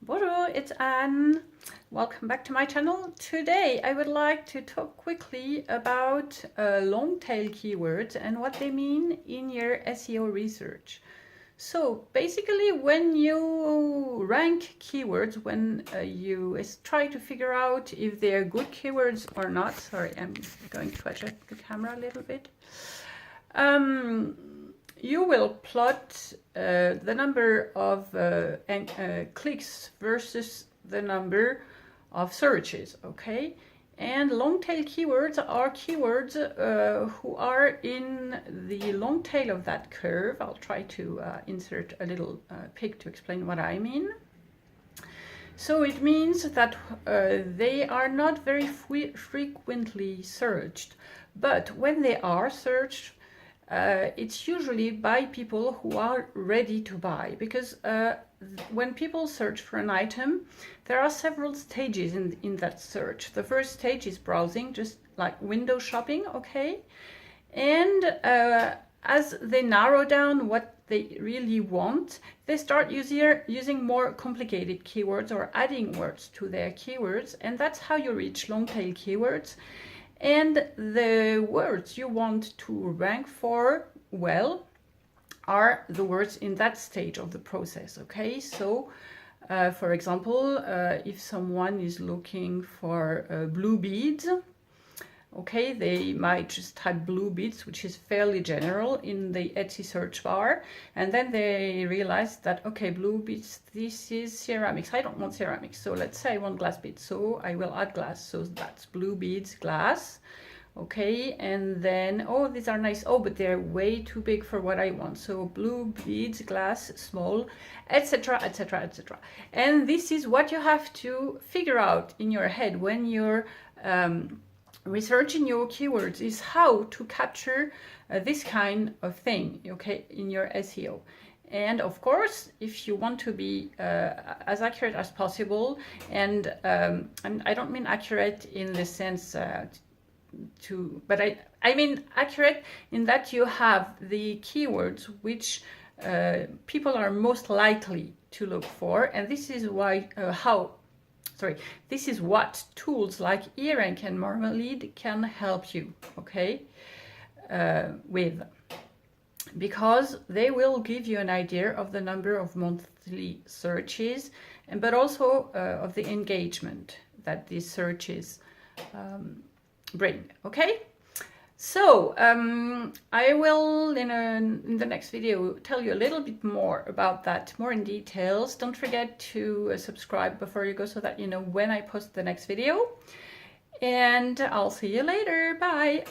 Bonjour, it's Anne. Welcome back to my channel. Today I would like to talk quickly about long tail keywords and what they mean in your SEO research. So basically when you rank keywords, when you try to figure out if they're good keywords or not, sorry, I'm going to adjust the camera a little bit. You will plot the number of clicks versus the number of searches, okay? And long tail keywords are keywords who are in the long tail of that curve. I'll try to insert a little pic to explain what I mean. So it means that they are not very frequently searched, but when they are searched, it's usually by people who are ready to buy, because when people search for an item, there are several stages in that search. The first stage is browsing, just like window shopping, okay? And as they narrow down what they really want, they start using more complicated keywords or adding words to their keywords, and that's how you reach long tail keywords. And the words you want to rank for well are the words in that stage of the process, okay? So for example, if someone is looking for blue beads, okay, they might just type blue beads, which is fairly general in the Etsy search bar, and then they realize that, okay, blue beads, this is ceramics. I don't want ceramics, so let's say I want glass beads, so I will add glass. So that's blue beads, glass, okay, and then, oh, these are nice, oh, but they're way too big for what I want, so blue beads, glass, small, etc, etc, etc. And this is what you have to figure out in your head when you're researching your keywords, is how to capture this kind of thing, okay, in your SEO. And of course, if you want to be as accurate as possible, and I don't mean accurate in the sense but I mean accurate in that you have the keywords which people are most likely to look for, and this is why this is what tools like eRank and Marmalade can help you, okay, with, because they will give you an idea of the number of monthly searches, but also of the engagement that these searches bring, okay? So I will in the next video tell you a little bit more about that, more in details. Don't forget to subscribe before you go so that you know when I post the next video, and I'll see you later. Bye.